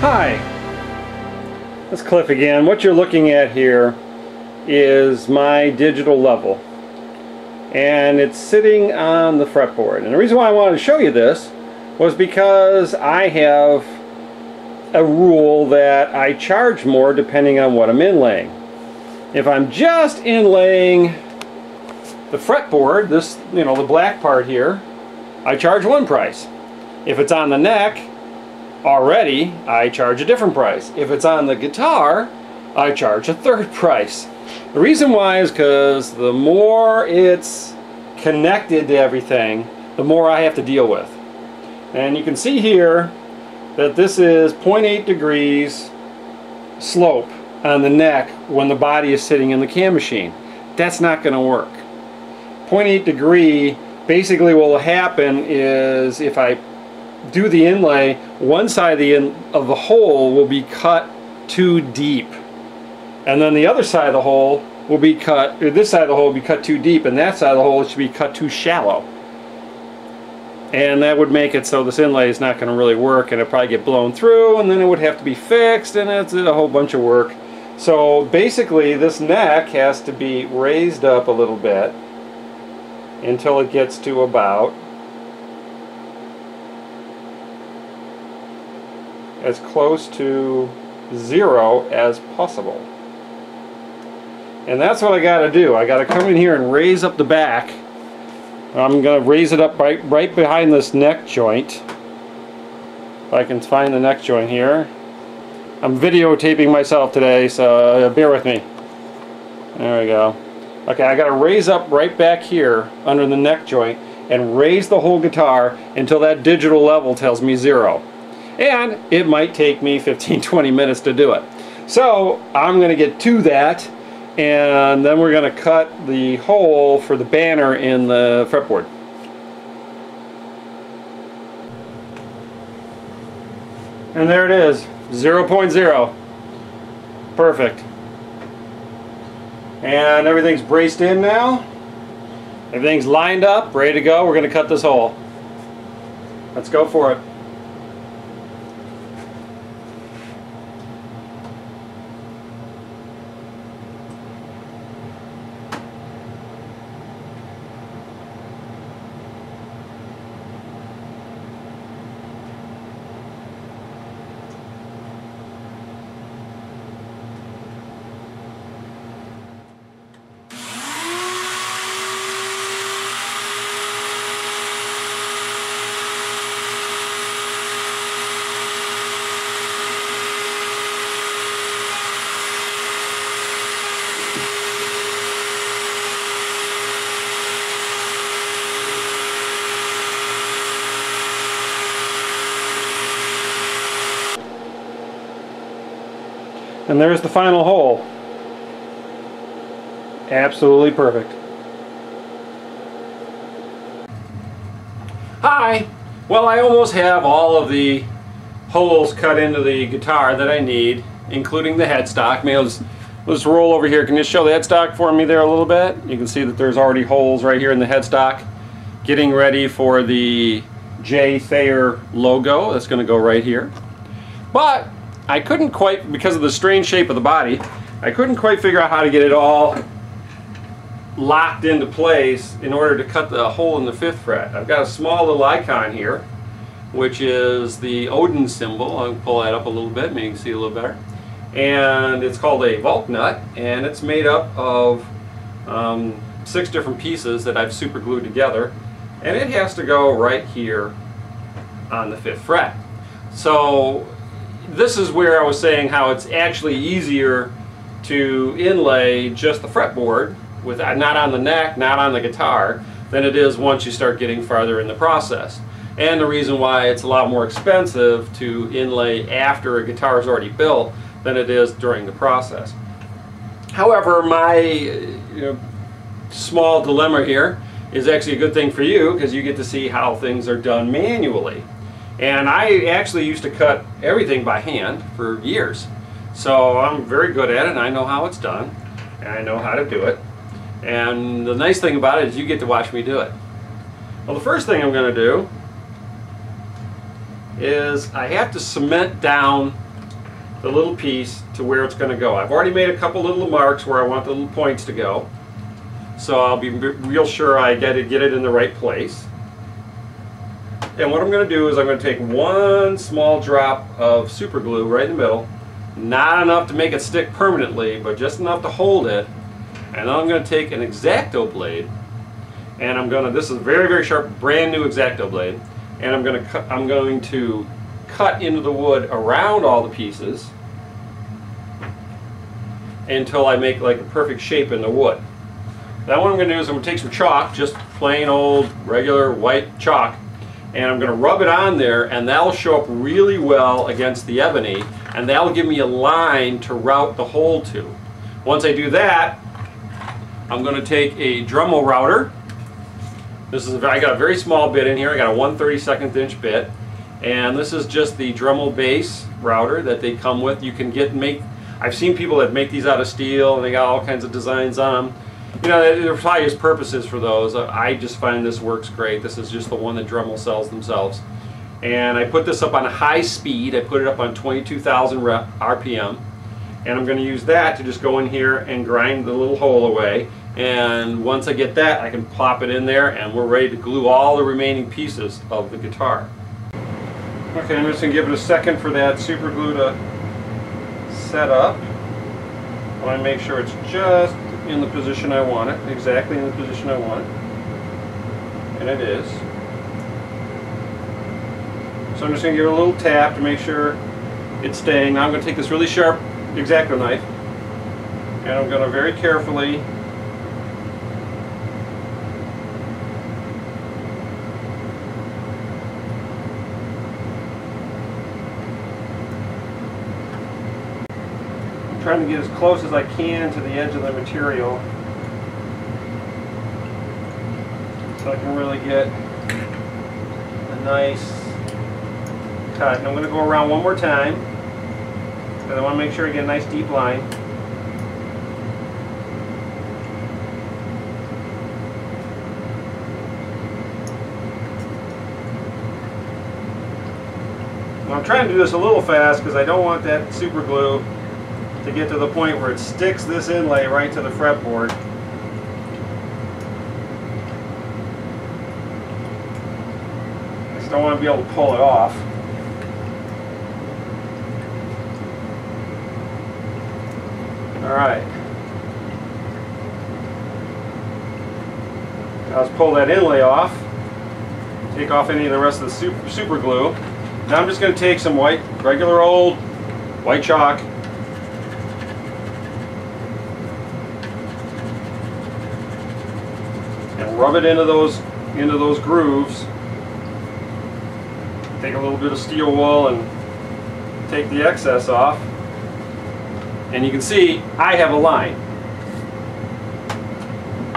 Hi, it's Cliff again. What you're looking at here is my digital level, and it's sitting on the fretboard. And the reason why I wanted to show you this was because I have a rule that I charge more depending on what I'm inlaying. If I'm just inlaying the fretboard, this, the black part here, I charge one price. If it's on the neck already, I charge a different price. If it's on the guitar, I charge a third price. The reason why is because the more it's connected to everything, the more I have to deal with. And you can see here that this is 0.8 degrees slope on the neck when the body is sitting in the cam machine. That's not going to work. 0.8 degree, basically what will happen is if I do the inlay, one side of the hole will be cut too deep, and then the other side of the hole will be cut, or this side of the hole will be cut too deep, and that side of the hole should be cut too shallow. And that would make it so this inlay is not going to really work, and it'll probably get blown through, and then it would have to be fixed, and it's a whole bunch of work. So basically this neck has to be raised up a little bit until it gets to about as close to 0 as possible. And that's what I got to do. I got to come in here and raise up the back. I'm going to raise it up right behind this neck joint. If I can find the neck joint here. I'm videotaping myself today, so bear with me. There we go. Okay, I got to raise up right back here under the neck joint and raise the whole guitar until that digital level tells me 0. And it might take me 15-20 minutes to do it. So I'm going to get to that, and then we're going to cut the hole for the banner in the fretboard. And there it is, 0.0. Perfect. And everything's braced in now. Everything's lined up, ready to go. We're going to cut this hole. Let's go for it. And there's the final hole. Absolutely perfect. Hi! Well, I almost have all of the holes cut into the guitar that I need, including the headstock. Maybe let's roll over here. Can you show the headstock for me there a little bit? You can see that there's already holes right here in the headstock. Getting ready for the J. Thayer logo. That's going to go right here. But I couldn't quite, because of the strange shape of the body, I couldn't quite figure out how to get it all locked into place in order to cut the hole in the 5th fret. I've got a small little icon here, which is the Odin symbol. I'll pull that up a little bit, maybe you can see a little better. And it's called a vault nut, and it's made up of 6 different pieces that I've super glued together, and it has to go right here on the 5th fret. So this is where I was saying how it's actually easier to inlay just the fretboard, with not on the neck, not on the guitar, than it is once you start getting farther in the process. And the reason why it's a lot more expensive to inlay after a guitar is already built than it is during the process. However, my small dilemma here is actually a good thing for you, because you get to see how things are done manually. And I actually used to cut everything by hand for years. So I'm very good at it, and I know how it's done, and I know how to do it. And the nice thing about it is you get to watch me do it. Well, the first thing I'm going to do is I have to cement down the little piece to where it's going to go. I've already made a couple little marks where I want the little points to go, so I'll be real sure I get it in the right place. And what I'm going to do is I'm going to take one small drop of super glue right in the middle, not enough to make it stick permanently, but just enough to hold it. And then I'm going to take an X-Acto blade, and this is a very, very sharp, brand new X-Acto blade, and I'm going to cut into the wood around all the pieces until I make like a perfect shape in the wood. Now what I'm going to do is I'm going to take some chalk, just plain old regular white chalk, and I'm going to rub it on there, and that'll show up really well against the ebony, and that'll give me a line to route the hole to. Once I do that, I'm going to take a Dremel router. I got a very small bit in here. I got a 1/32 inch bit, and this is just the Dremel base router that they come with. You can I've seen people that make these out of steel, and they got all kinds of designs on them. You know, there's various purposes for those. I just find this works great. This is just the one that Dremel sells themselves. And I put this up on high speed. I put it up on 22,000 RPM. And I'm going to use that to just go in here and grind the little hole away. And once I get that, I can plop it in there, and we're ready to glue all the remaining pieces of the guitar. Okay, I'm just going to give it a second for that super glue to set up. I want to make sure it's just in the position I want it, exactly in the position I want it. And it is. So I'm just going to give it a little tap to make sure it's staying. Now I'm going to take this really sharp X-Acto knife, and I'm going to very carefully trying to get as close as I can to the edge of the material so I can really get a nice cut. And I'm going to go around one more time because I want to make sure I get a nice deep line. Now I'm trying to do this a little fast because I don't want that super glue to get to the point where it sticks this inlay right to the fretboard. I just don't want to be able to pull it off. Alright. Now let's pull that inlay off. Take off any of the rest of the super glue. Now I'm just going to take some regular old white chalk, and rub it into those grooves. Take a little bit of steel wool and take the excess off. And you can see I have a line.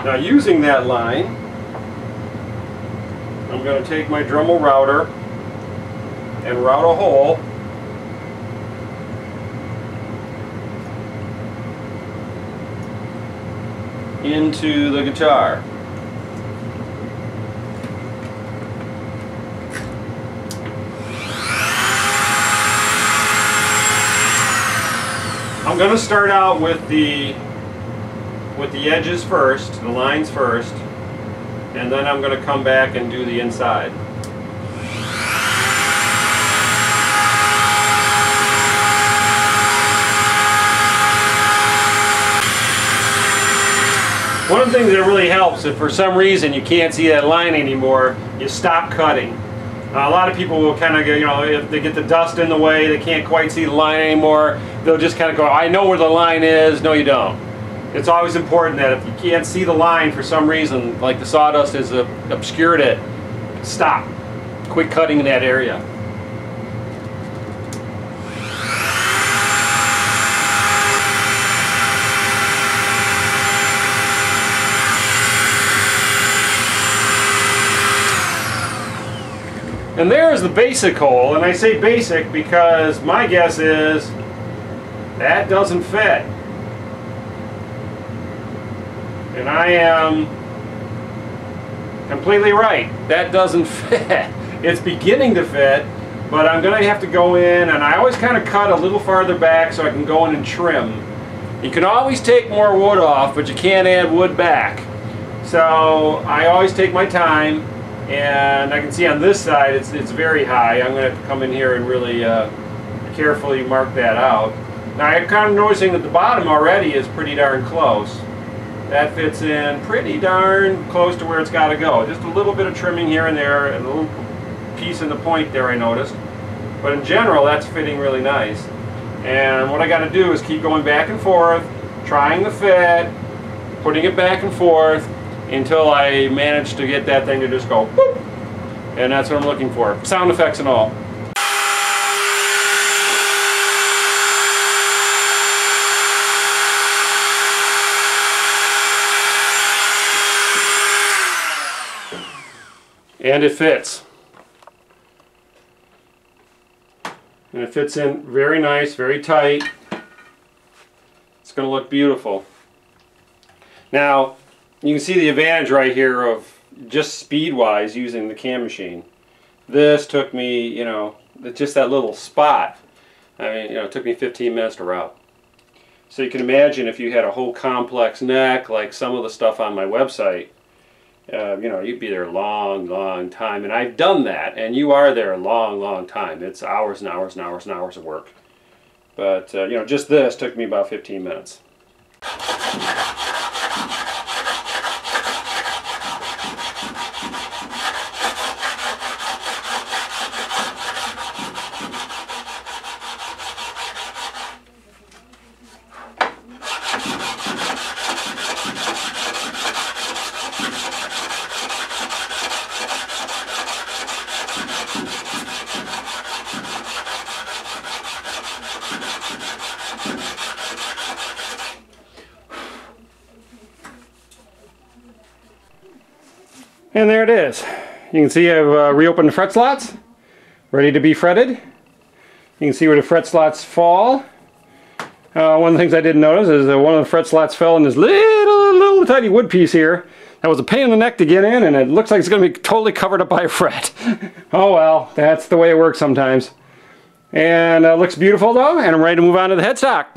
Now using that line, I'm going to take my Dremel router and route a hole into the guitar. I'm going to start out with the edges first, the lines first, and then I'm going to come back and do the inside. One of the things that really helps, if for some reason you can't see that line anymore, you stop cutting. A lot of people will kind of go, you know, if they get the dust in the way, they can't quite see the line anymore, they'll just kind of go, I know where the line is. No, you don't. It's always important that if you can't see the line for some reason, like the sawdust has obscured it, stop. Quit cutting in that area. And there's the basic hole, and I say basic because my guess is that doesn't fit. And I am completely right. That doesn't fit. It's beginning to fit, But I'm going to have to go in, and I always kind of cut a little farther back so I can go in and trim. You can always take more wood off, but you can't add wood back. So I always take my time, and I can see on this side it's very high. I'm going to have to come in here and really carefully mark that out. Now I'm kind of noticing that the bottom already is pretty darn close. That fits in pretty darn close to where it's got to go. Just a little bit of trimming here and there, and a little piece in the point there I noticed. But in general, that's fitting really nice. And what I got to do is keep going back and forth, trying the fit, putting it back and forth until I manage to get that thing to just go boop. And that's what I'm looking for. Sound effects and all. And it fits. And it fits in very nice, very tight. It's going to look beautiful. Now, you can see the advantage right here of just speed-wise using the cam machine. This took me, you know, just that little spot. I mean, you know, it took me 15 minutes to route. So you can imagine if you had a whole complex neck, like some of the stuff on my website, you know, you'd be there a long, long time. And I've done that, and you are there a long, long time. It's hours and hours and hours and hours of work. But, you know, just this took me about 15 minutes. And there it is. You can see I've reopened the fret slots, ready to be fretted. You can see where the fret slots fall. One of the things I didn't notice is that one of the fret slots fell in this little tiny wood piece here. That was a pain in the neck to get in, and it looks like it's going to be totally covered up by a fret. Oh well, that's the way it works sometimes. And it looks beautiful though, and I'm ready to move on to the headstock.